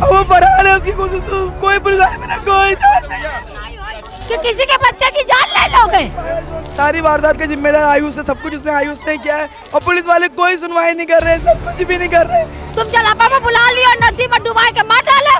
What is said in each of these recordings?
और वो फरार है, उसकी कोई पुलिस वाले मेरा कोई साथ नहीं है। कि किसी के बच्चे की जान ले लोगे। सारी वारदात के जिम्मेदार आयुष है, सब कुछ उसने आयुष ने किया है और पुलिस वाले कोई सुनवाई नहीं कर रहे, सब कुछ भी नहीं कर रहे। तुम जलापा में बुला लियो, नदी में डुबा के मार डाले।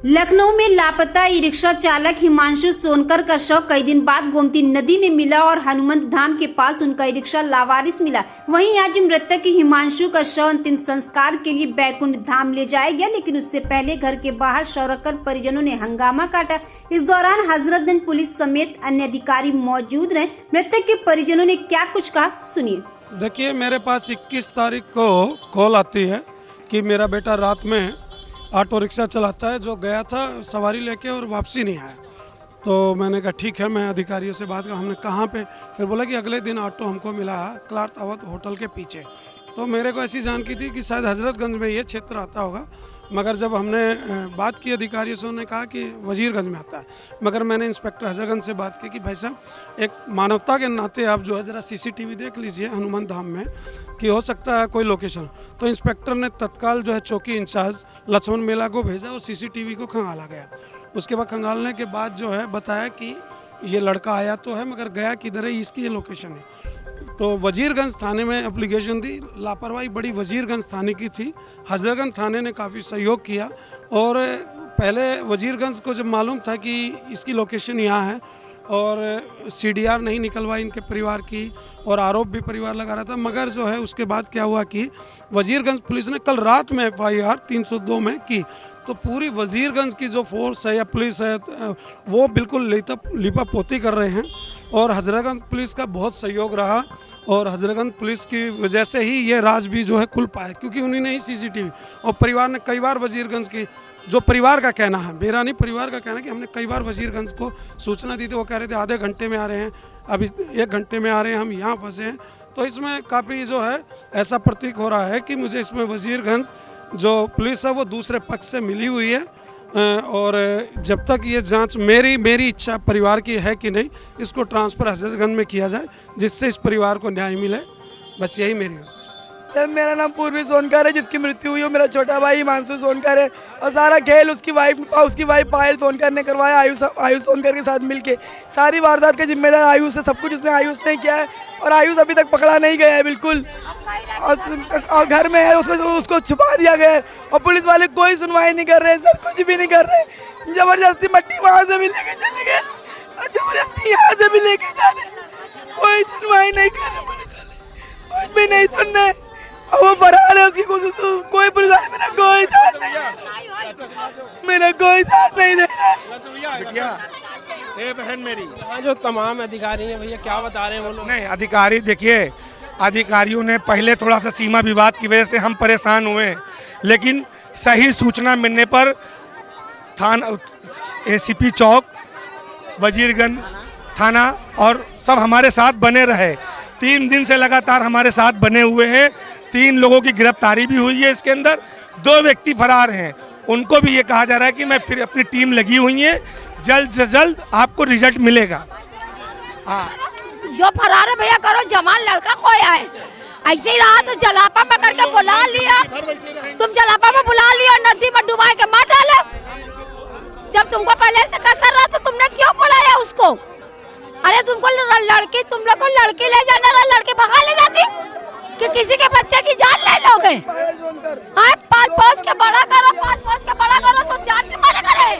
लखनऊ में लापता ई रिक्शा चालक हिमांशु सोनकर का शव कई दिन बाद गोमती नदी में मिला और हनुमंत धाम के पास उनका ई रिक्शा लावारिस मिला। वहीं आज मृतक हिमांशु का शव अंतिम संस्कार के लिए बैकुंठ धाम ले जाया गया, लेकिन उससे पहले घर के बाहर शव रखकर परिजनों ने हंगामा काटा। इस दौरान हजरतगंज पुलिस समेत अन्य अधिकारी मौजूद रहे। मृतक के परिजनों ने क्या कुछ कहा, सुनिए। देखिए, मेरे पास 21 तारीख को कॉल आती है कि मेरा बेटा रात में ऑटो रिक्शा चलाता है, जो गया था सवारी लेके और वापसी नहीं आया। तो मैंने कहा ठीक है, मैं अधिकारियों से बात कर। हमने कहाँ पे, फिर बोला कि अगले दिन ऑटो हमको मिला क्लार्क अवध होटल के पीछे। तो मेरे को ऐसी जानकारी थी कि शायद हजरतगंज में ये क्षेत्र आता होगा, मगर जब हमने बात की अधिकारियों से, उन्होंने कहा कि वजीरगंज में आता है। मगर मैंने इंस्पेक्टर हजरतगंज से बात की कि भाई साहब, एक मानवता के नाते आप जो है ज़रा CCTV देख लीजिए हनुमान धाम में, कि हो सकता है कोई लोकेशन। तो इंस्पेक्टर ने तत्काल जो है चौकी इंचार्ज लक्ष्मण मेला को भेजा और CCTV को खंगाला गया। उसके बाद खंगालने के बाद जो है बताया कि ये लड़का आया तो है, मगर गया किधर है, इसकी ये लोकेशन है। तो वजीरगंज थाने में एप्लीकेशन दी। लापरवाही बड़ी वजीरगंज थाने की थी। हजरतगंज थाने ने काफ़ी सहयोग किया और पहले वजीरगंज को जब मालूम था कि इसकी लोकेशन यहाँ है और CDR नहीं निकलवाई इनके परिवार की और आरोप भी परिवार लगा रहा था, मगर जो है उसके बाद क्या हुआ कि वजीरगंज पुलिस ने कल रात में FIR 302 में की। तो पूरी वजीरगंज की जो फोर्स है या पुलिस है वो बिल्कुल लिपा पोती कर रहे हैं और हजरतगंज पुलिस का बहुत सहयोग रहा और हजरतगंज पुलिस की वजह से ही ये राज भी जो है खुल पाया, क्योंकि उन्होंने ही CCTV और परिवार ने कई बार वजीरगंज की, जो परिवार का कहना है, मेरा नहीं, परिवार का कहना है कि हमने कई बार वजीरगंज को सूचना दी थी। वो कह रहे थे आधे घंटे में आ रहे हैं, अभी 1 घंटे में आ रहे हैं, हम यहाँ फंसे हैं। तो इसमें काफ़ी जो है ऐसा प्रतीक हो रहा है कि मुझे इसमें वजीरगंज जो पुलिस है वो दूसरे पक्ष से मिली हुई है और जब तक ये जांच मेरी इच्छा परिवार की है कि नहीं, इसको ट्रांसफ़र हजरतगंज में किया जाए जिससे इस परिवार को न्याय मिले। बस यही मेरी है। सर, मेरा नाम पूर्वी सोनकर है, जिसकी मृत्यु हुई है। मेरा छोटा भाई हिमांशु सोनकर है और सारा खेल उसकी वाइफ पायल सोनकर ने करवाया आयुष सोनकर के साथ मिलके। सारी वारदात के जिम्मेदार आयुष है, सब कुछ उसने आयुष ने किया है और आयुष अभी तक पकड़ा नहीं गया है बिल्कुल, और घर में है, उसको छुपा दिया गया है और पुलिस वाले कोई सुनवाई नहीं कर रहे, सर कुछ भी नहीं कर रहे। जबरदस्ती मट्टी वहाँ से भी लेके चले गए और जबरदस्ती यहाँ से भी लेके जा रहे, कोई सुनवाई नहीं कर रहे पुलिस वाले, कुछ भी नहीं सुन रहे और वो फरार है, उसकी कोई पुलिस वाले मेरा कोई साथ नहीं दे रहा, मेरा कोई साथ नहीं दे रहा। बहन मेरी यहाँ जो तमाम अधिकारी हैं भैया, क्या बता रहे हैं वो लोग? नहीं, अधिकारी देखिए, अधिकारियों ने पहले थोड़ा सा सीमा विवाद की वजह से हम परेशान हुए, लेकिन सही सूचना मिलने पर थाना ACP चौक, वजीरगंज थाना और सब हमारे साथ बने रहे। 3 दिन से लगातार हमारे साथ बने हुए हैं। 3 लोगों की गिरफ्तारी भी हुई है। इसके अंदर 2 व्यक्ति फरार हैं, उनको भी ये कहा जा रहा है कि मैं फिर अपनी टीम लगी हुई है, जल्द से जल्द आपको रिजल्ट मिलेगा। जो फरार है भैया करो, जवान लड़का खोया है, ऐसे ही रहा तो जलापा में करके बुला लिया। तुम जलापा में बुला लिया, नदी में डुबा के मार डाले। जब तुमको पहले से कसर रहा तो तुमने क्यों बुलाया उसको? अरे तुमको लड़की, तुम लोग को लड़की ले जाना रहा, लड़की भगा ले जाती कि किसी के बच्चे की जान ले लोगे? हाँ, पाल पोस के बड़ा करो तो जान के मारे करे।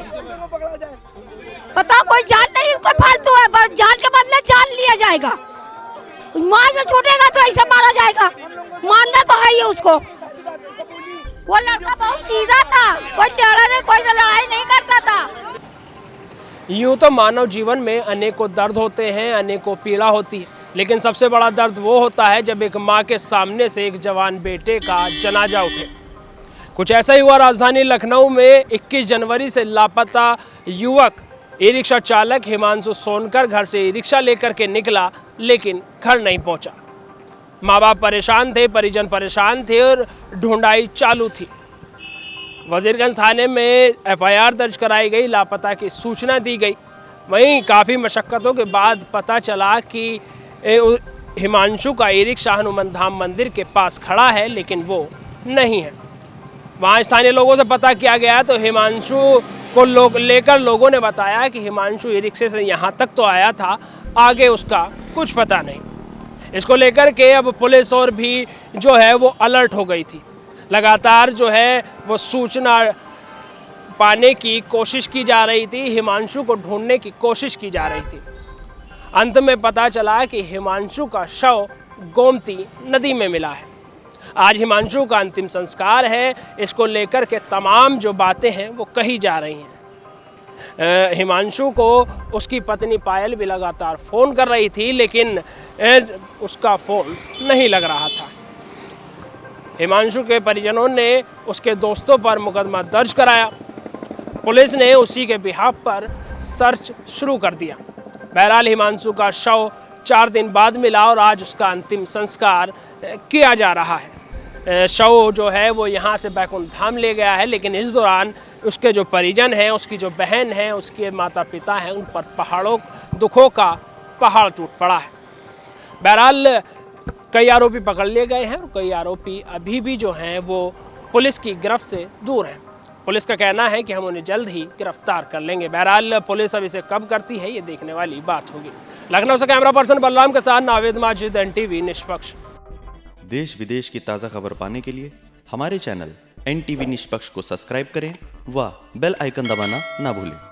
बताओ, कोई जान नहीं, कोई फालतू है, जान के बदले जान लिया जाएगा। माँ से छूटेगा तो ऐसे मारा जाएगा, मारना तो है ही उसको। वो लड़का बहुत सीधा था, कोई टेढ़ा नहीं, कोई से लड़ाई नहीं करता था। यूँ तो मानव जीवन में अनेकों दर्द होते हैं, अनेकों पीड़ा होती है, लेकिन सबसे बड़ा दर्द वो होता है जब एक माँ के सामने से एक जवान बेटे का जनाजा उठे। कुछ ऐसा ही हुआ राजधानी लखनऊ में। 21 जनवरी से लापता युवक ई रिक्शा चालक हिमांशु सोनकर घर से ई रिक्शा लेकर के निकला, लेकिन घर नहीं पहुंचा। माँ बाप परेशान थे, परिजन परेशान थे और ढूंढाई चालू थी। वजीरगंज थाने में FIR दर्ज कराई गई, लापता की सूचना दी गई। वहीं काफ़ी मशक्क़तों के बाद पता चला कि हिमांशु का ई रिक्शा हनुमान धाम मंदिर के पास खड़ा है, लेकिन वो नहीं है। वहाँ स्थानीय लोगों से पता किया गया तो हिमांशु को लेकर लोगों ने बताया कि हिमांशु ई रिक्शे से यहाँ तक तो आया था, आगे उसका कुछ पता नहीं। इसको लेकर के अब पुलिस और भी जो है वो अलर्ट हो गई थी। लगातार जो है वो सूचना पाने की कोशिश की जा रही थी, हिमांशु को ढूंढने की कोशिश की जा रही थी। अंत में पता चला कि हिमांशु का शव गोमती नदी में मिला है। आज हिमांशु का अंतिम संस्कार है। इसको लेकर के तमाम जो बातें हैं वो कही जा रही हैं। हिमांशु को उसकी पत्नी पायल भी लगातार फ़ोन कर रही थी, लेकिन उसका फ़ोन नहीं लग रहा था। हिमांशु के परिजनों ने उसके दोस्तों पर मुकदमा दर्ज कराया। पुलिस ने उसी के बिहाफ पर सर्च शुरू कर दिया। बहरहाल हिमांशु का शव 4 दिन बाद मिला और आज उसका अंतिम संस्कार किया जा रहा है। शव जो है वो यहाँ से बैकुंठ धाम ले गया है, लेकिन इस दौरान उसके जो परिजन हैं, उसकी जो बहन है, उसके माता पिता हैं, उन पर दुखों का पहाड़ टूट पड़ा है। बहरहाल कई आरोपी पकड़ लिए गए हैं और कई आरोपी अभी भी जो हैं वो पुलिस की गिरफ्त से दूर हैं। पुलिस का कहना है कि हम उन्हें जल्द ही गिरफ्तार कर लेंगे। बहरहाल पुलिस अब इसे कब करती है ये देखने वाली बात होगी। लखनऊ से कैमरा पर्सन बलराम के साथ नावेद माजिद, NTV निष्पक्ष। देश विदेश की ताज़ा खबर पाने के लिए हमारे चैनल NTV निष्पक्ष को सब्सक्राइब करें व बेल आइकन दबाना ना भूलें।